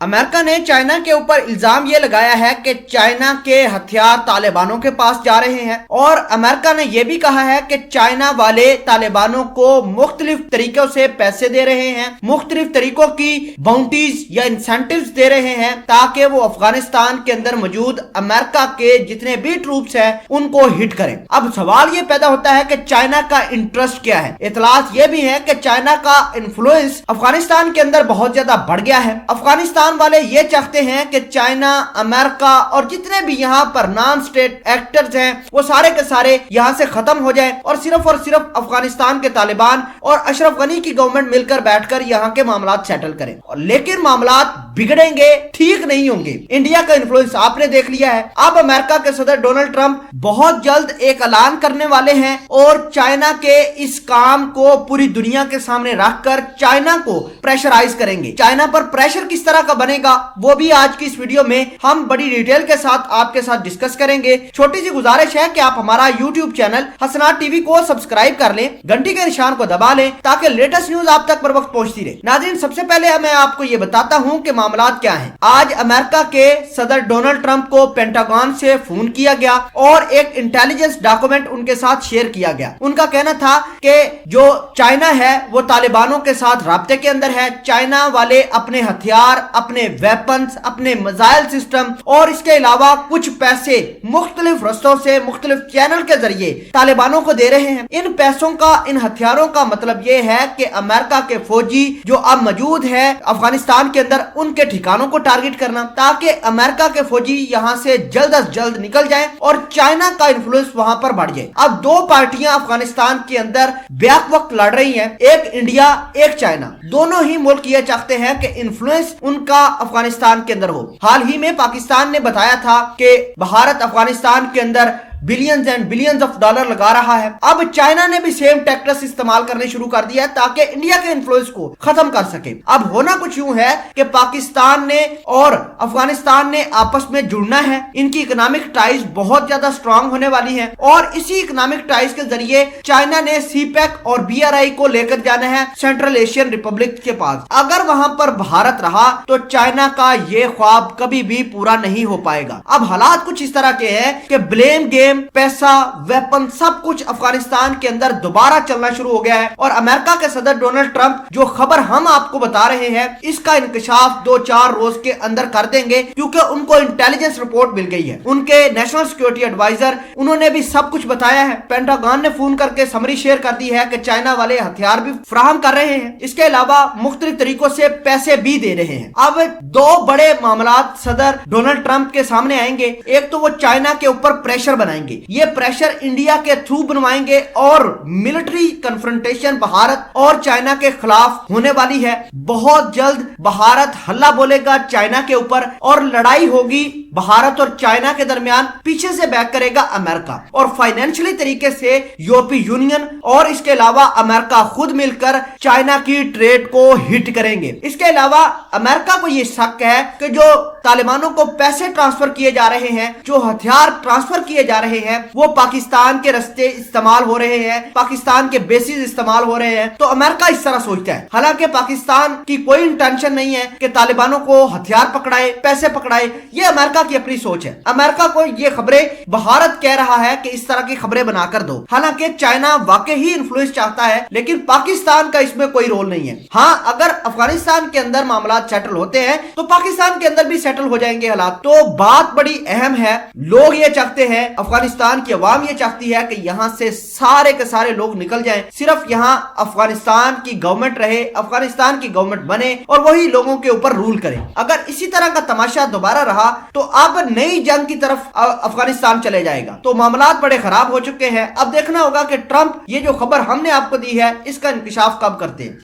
America ने China के ऊपर इल्जाम ये लगाया है कि चाइना के हथियार तालिबानों के पास जा रहे हैं और अमेरिका ने यह भी कहा है कि चाइना वाले तालिबानों को मुख्तलिफ तरीकों से पैसे दे रहे हैं, मुख्तलिफ तरीकों की बाउंटीज या इंसेंटिव्स दे रहे हैं ताकि वो अफगानिस्तान के अंदर मौजूद अमेरिका के जितने भी ट्रूप्स हैं उनको हिट करें। अब सवाल ये पैदा होता है कि चाइना का इंटरेस्ट क्या है। इतलात ये भी है कि चाइना का इन्फ्लुएंस अफगानिस्तान के अंदर बहुत ज्यादा बढ़ गया है। अफगानिस्तान वाले ये चाहते हैं कि चाइना, अमेरिका और जितने भी यहाँ पर नॉन स्टेट एक्टर्स हैं वो सारे के सारे यहाँ से खत्म हो जाएं और सिर्फ अफगानिस्तान के तालिबान और अशरफ गनी की गवर्नमेंट मिलकर बैठकर यहाँ के मामलात सेटल करें। लेकिन मामलात बिगड़ेंगे, ठीक नहीं होंगे। इंडिया का इन्फ्लुएंस आपने देख लिया है। अब अमेरिका के सदर डोनाल्ड ट्रंप बहुत जल्द एक ऐलान करने वाले हैं और चाइना के इस काम को पूरी दुनिया के सामने रखकर चाइना को प्रेशराइज करेंगे। चाइना पर प्रेशर किस तरह का बनेगा वो भी आज की इस वीडियो में हम बड़ी डिटेल के साथ आपके साथ डिस्कस करेंगे। छोटी सी गुजारिश है कि आप हमारा यूट्यूब चैनल हसनात टीवी को सब्सक्राइब कर लें, घंटी के निशान को दबा लें ताकि लेटेस्ट न्यूज आप तक बर वक्त पहुंचती रहे। नाज़रीन, सबसे पहले मैं आपको ये बताता हूं कि मामलात क्या हैं। आज अमेरिका के सदर डोनाल्ड ट्रंप को पेंटागन से फोन किया गया और एक इंटेलिजेंस डॉक्यूमेंट उनके साथ शेयर किया गया। उनका कहना था कि जो चाइना है वो तालिबानों के साथ राब्ते के अंदर है। चाइना वाले अपने हथियार, अपने वेपन्स, अपने मिसाइल सिस्टम और इसके अलावा कुछ पैसे मुख्तलिफ रस्तों से, मुख्तलिफ चैनल के जरिए तालिबानों को दे रहे हैं। इन पैसों का, इन हथियारों का मतलब ये है कि अमेरिका के फौजी जो अब मौजूद है अफगानिस्तान के अंदर उनके ठिकानों को टारगेट करना ताकि अमेरिका के फौजी यहाँ से जल्द अज जल्द निकल जाएं और चाइना का इन्फ्लुएंस वहां पर बढ़ जाए। अब दो पार्टियां अफगानिस्तान के अंदर बैक वक्त लड़ रही हैं, एक इंडिया, एक चाइना। दोनों ही मुल्क ये चाहते हैं कि इन्फ्लुएंस उनका अफगानिस्तान के अंदर हो। हाल ही में पाकिस्तान ने बताया था कि भारत अफगानिस्तान के अंदर billions and billions of dollar लगा रहा है। अब चाइना ने भी सेम टैक्टिक्स इस्तेमाल करने शुरू कर दिया है ताकि इंडिया के इन्फ्लुएंस को खत्म कर सके। अब होना कुछ यूं है कि पाकिस्तान ने और अफगानिस्तान ने आपस में जुड़ना है। इनकी इकोनॉमिक टाइज बहुत ज्यादा स्ट्रांग होने वाली है और इसी इकोनॉमिक टाइज के जरिए चाइना ने सीपैक और BRI को लेकर जाना है सेंट्रल एशियन रिपब्लिक के पास। अगर वहां पर भारत रहा तो चाइना का ये ख्वाब कभी भी पूरा नहीं हो पाएगा। अब हालात कुछ इस तरह के हैं कि ब्लेम गेम, पैसा, वेपन, सब कुछ अफगानिस्तान के अंदर दोबारा चलना शुरू हो गया है और अमेरिका के सदर डोनाल्ड ट्रंप जो खबर हम आपको बता रहे हैं इसका इंकशाफ 2-4 रोज के अंदर कर देंगे क्योंकि उनको इंटेलिजेंस रिपोर्ट मिल गई है। उनके नेशनल सिक्योरिटी एडवाइजर उन्होंने भी सब कुछ बताया है। पेंटागन ने फोन करके समरी शेयर कर दी है कि चाइना वाले हथियार भी फराहम कर रहे हैं, इसके अलावा मुख्तलिफ तरीकों से पैसे भी दे रहे हैं। अब दो बड़े मामलात सदर डोनाल्ड ट्रंप के सामने आएंगे। एक तो वो चाइना के ऊपर प्रेशर बनाएंगे, ये प्रेशर इंडिया के थ्रू बनवाएंगे और मिलिट्री कन्फ्रंटेशन भारत और चाइना के खिलाफ होने वाली है। बहुत जल्द भारत हल्ला बोलेगा चाइना के ऊपर और लड़ाई होगी भारत और चाइना के दरमियान। पीछे से बैक करेगा अमेरिका और फाइनेंशियली तरीके से यूरोपीय यूनियन और इसके अलावा अमेरिका खुद मिलकर चाइना की ट्रेड को हिट करेंगे। इसके अलावा अमेरिका को यह शक है कि जो तालिबानों को पैसे ट्रांसफर किए जा रहे हैं, जो हथियार ट्रांसफर किए जा रहे हैं वो पाकिस्तान के रास्ते इस्तेमाल हो रहे हैं, पाकिस्तान के बेसिस इस्तेमाल हो रहे हैं। तो अमेरिका इस तरह सोचता है। हालांकि पाकिस्तान की कोई इंटेंशन नहीं है कि तालिबानों को हथियार पकड़ाए, पैसे पकड़ाए। ये अमेरिका की अपनी सोच है। अमेरिका को ये खबरें भारत कह रहा है कि इस तरह की खबरें बनाकर दो। हालांकि चाइना वाकई ही इन्फ्लुएंस चाहता है लेकिन पाकिस्तान का इसमें कोई रोल नहीं है। हाँ, अगर अफगानिस्तान के अंदर मामला सेटल होते हैं तो पाकिस्तान के अंदर भी सेटल हो जाएंगे हालात। तो बात बड़ी अहम है। लोग ये चाहते हैं, अफगानिस्तान की अवाम ये चाहती है कि यहाँ से सारे के सारे लोग निकल जाएं, सिर्फ यहाँ अफगानिस्तान की गवर्नमेंट रहे, अफगानिस्तान की गवर्नमेंट बने और वही लोगों के ऊपर रूल करे। अगर इसी तरह का तमाशा दोबारा रहा तो अब नई जंग की तरफ अफगानिस्तान चले जाएगा। तो मामलात बड़े खराब हो चुके हैं। अब देखना होगा कि ट्रंप ये जो खबर हमने आपको दी है इसका इंकशाफ कब करते हैं।